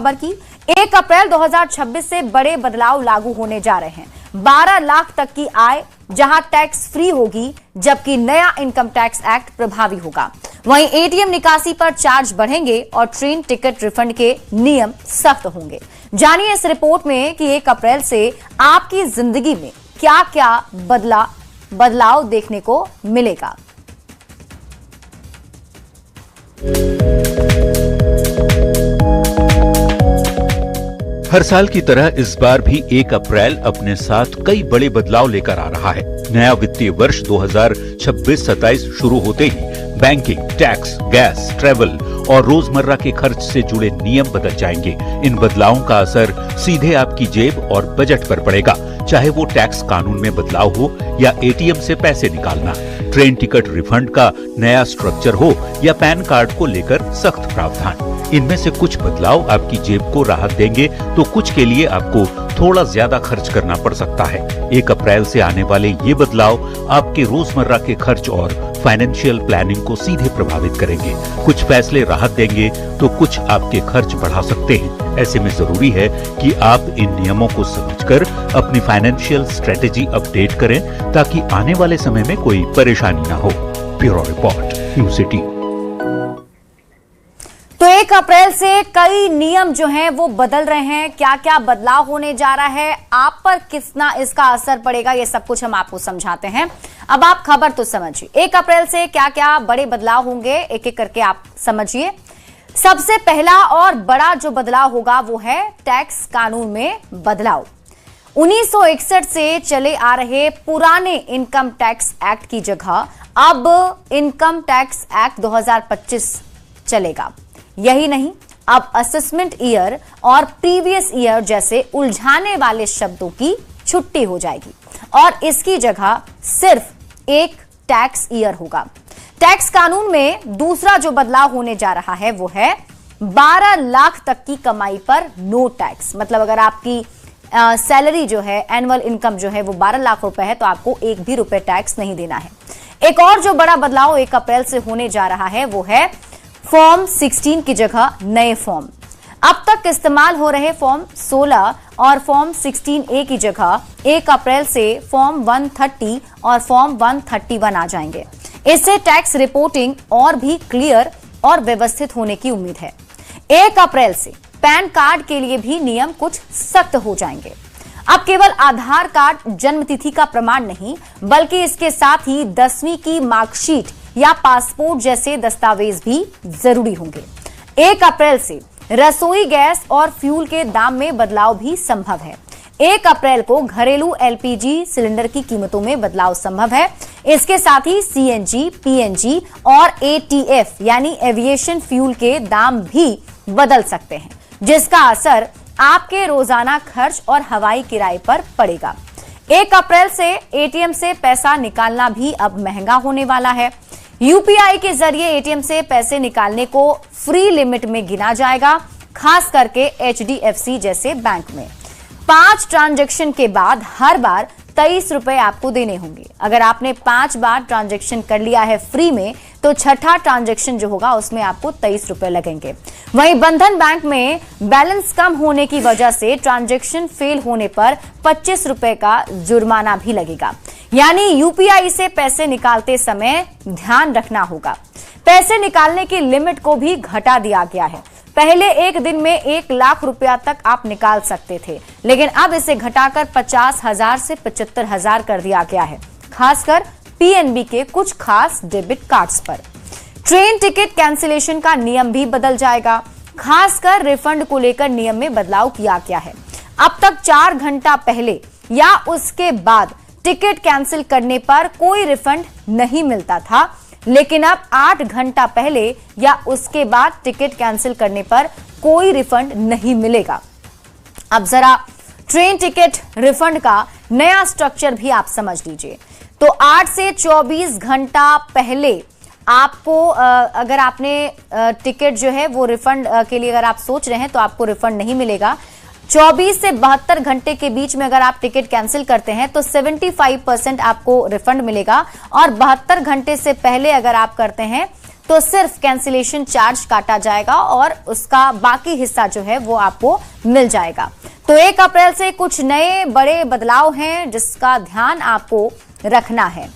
खबर की। 1 अप्रैल 2026 से बड़े बदलाव लागू होने जा रहे हैं। 12 लाख तक की आय जहां टैक्स फ्री होगी, जबकि नया इनकम टैक्स एक्ट प्रभावी होगा। वहीं एटीएम निकासी पर चार्ज बढ़ेंगे और ट्रेन टिकट रिफंड के नियम सख्त होंगे। जानिए इस रिपोर्ट में कि 1 अप्रैल से आपकी जिंदगी में क्या क्या बदलाव देखने को मिलेगा। हर साल की तरह इस बार भी 1 अप्रैल अपने साथ कई बड़े बदलाव लेकर आ रहा है। नया वित्तीय वर्ष 2026-27 शुरू होते ही बैंकिंग, टैक्स, गैस, ट्रैवल और रोजमर्रा के खर्च से जुड़े नियम बदल जाएंगे। इन बदलावों का असर सीधे आपकी जेब और बजट पर पड़ेगा, चाहे वो टैक्स कानून में बदलाव हो या एटीएम से पैसे निकालना, ट्रेन टिकट रिफंड का नया स्ट्रक्चर हो या पैन कार्ड को लेकर सख्त प्रावधान। इनमें से कुछ बदलाव आपकी जेब को राहत देंगे तो कुछ के लिए आपको थोड़ा ज्यादा खर्च करना पड़ सकता है। 1 अप्रैल से आने वाले ये बदलाव आपके रोजमर्रा के खर्च और फाइनेंशियल प्लानिंग को सीधे प्रभावित करेंगे। कुछ फैसले राहत देंगे तो कुछ आपके खर्च बढ़ा सकते हैं। ऐसे में जरूरी है कि आप इन नियमों को समझकर अपनी फाइनेंशियल स्ट्रेटेजी अपडेट करें ताकि आने वाले समय में कोई परेशानी ना हो। Bureau report, news city. तो 1 अप्रैल से कई नियम जो हैं वो बदल रहे हैं। क्या क्या बदलाव होने जा रहा है, आप पर कितना इसका असर पड़ेगा, ये सब कुछ हम आपको समझाते हैं। अब आप खबर तो समझिए, 1 अप्रैल से क्या क्या बड़े बदलाव होंगे, एक एक करके आप समझिए। सबसे पहला और बड़ा जो बदलाव होगा वो है टैक्स कानून में बदलाव। 1961 से चले आ रहे पुराने इनकम टैक्स एक्ट की जगह अब इनकम टैक्स एक्ट 2025 चलेगा। यही नहीं, अब असेसमेंट ईयर और प्रीवियस ईयर जैसे उलझाने वाले शब्दों की छुट्टी हो जाएगी और इसकी जगह सिर्फ एक टैक्स ईयर होगा। टैक्स कानून में दूसरा जो बदलाव होने जा रहा है वो है 12 लाख तक की कमाई पर नो टैक्स। मतलब अगर आपकी सैलरी जो है, एनुअल इनकम जो है वो 12 लाख रुपए है तो आपको एक भी रुपए टैक्स नहीं देना है। एक और जो बड़ा बदलाव 1 अप्रैल से होने जा रहा है वो है फॉर्म 16 की जगह नए फॉर्म। अब तक इस्तेमाल हो रहे फॉर्म 16 और फॉर्म 16A की जगह 1 अप्रैल से फॉर्म 130 और फॉर्म 131 आ जाएंगे। इससे टैक्स रिपोर्टिंग और भी क्लियर और व्यवस्थित होने की उम्मीद है। 1 अप्रैल से पैन कार्ड के लिए भी नियम कुछ सख्त हो जाएंगे। अब केवल आधार कार्ड जन्मतिथि का प्रमाण नहीं, बल्कि इसके साथ ही 10वीं की मार्कशीट या पासपोर्ट जैसे दस्तावेज भी जरूरी होंगे। 1 अप्रैल से रसोई गैस और फ्यूल के दाम में बदलाव भी संभव है। 1 अप्रैल को घरेलू एलपीजी सिलेंडर की कीमतों में बदलाव संभव है। इसके साथ ही सीएनजी, पीएनजी और एटीएफ यानी एविएशन फ्यूल के दाम भी बदल सकते हैं, जिसका असर आपके रोजाना खर्च और हवाई किराए पर पड़ेगा। 1 अप्रैल से एटीएम से पैसा निकालना भी अब महंगा होने वाला है। यूपीआई के जरिए एटीएम से पैसे निकालने को फ्री लिमिट में गिना जाएगा, खास करके एचडीएफसी जैसे बैंक में। 5 ट्रांजैक्शन के बाद हर बार 23 रुपए आपको देने होंगे। अगर आपने 5 बार ट्रांजैक्शन कर लिया है फ्री में तो छठा ट्रांजैक्शन जो होगा उसमें आपको 23 रुपए लगेंगे। वहीं बंधन बैंक में बैलेंस कम होने की वजह से ट्रांजैक्शन फेल होने पर 25 रुपए का जुर्माना भी लगेगा। यानी यूपीआई से पैसे निकालते समय ध्यान रखना होगा। पैसे निकालने की लिमिट को भी घटा दिया गया है। पहले एक दिन में 1 लाख रुपया तक आप निकाल सकते थे, लेकिन अब इसे घटाकर 50,000 से 75,000 कर दिया गया है, खासकर पीएनबी के कुछ खास डेबिट कार्ड्स पर। ट्रेन टिकट कैंसिलेशन का नियम भी बदल जाएगा, खासकर रिफंड को लेकर नियम में बदलाव किया गया है। अब तक 4 घंटा पहले या उसके बाद टिकट कैंसिल करने पर कोई रिफंड नहीं मिलता था, लेकिन अब 8 घंटा पहले या उसके बाद टिकट कैंसिल करने पर कोई रिफंड नहीं मिलेगा। अब जरा ट्रेन टिकट रिफंड का नया स्ट्रक्चर भी आप समझ लीजिए। तो 8 से 24 घंटा पहले आपको अगर आपने टिकट जो है वो रिफंड के लिए अगर आप सोच रहे हैं तो आपको रिफंड नहीं मिलेगा। 24 से 72 घंटे के बीच में अगर आप टिकट कैंसिल करते हैं तो 75% आपको रिफंड मिलेगा और 72 घंटे से पहले अगर आप करते हैं तो सिर्फ कैंसिलेशन चार्ज काटा जाएगा और उसका बाकी हिस्सा जो है वो आपको मिल जाएगा। तो 1 अप्रैल से कुछ नए बड़े बदलाव हैं जिसका ध्यान आपको रखना है।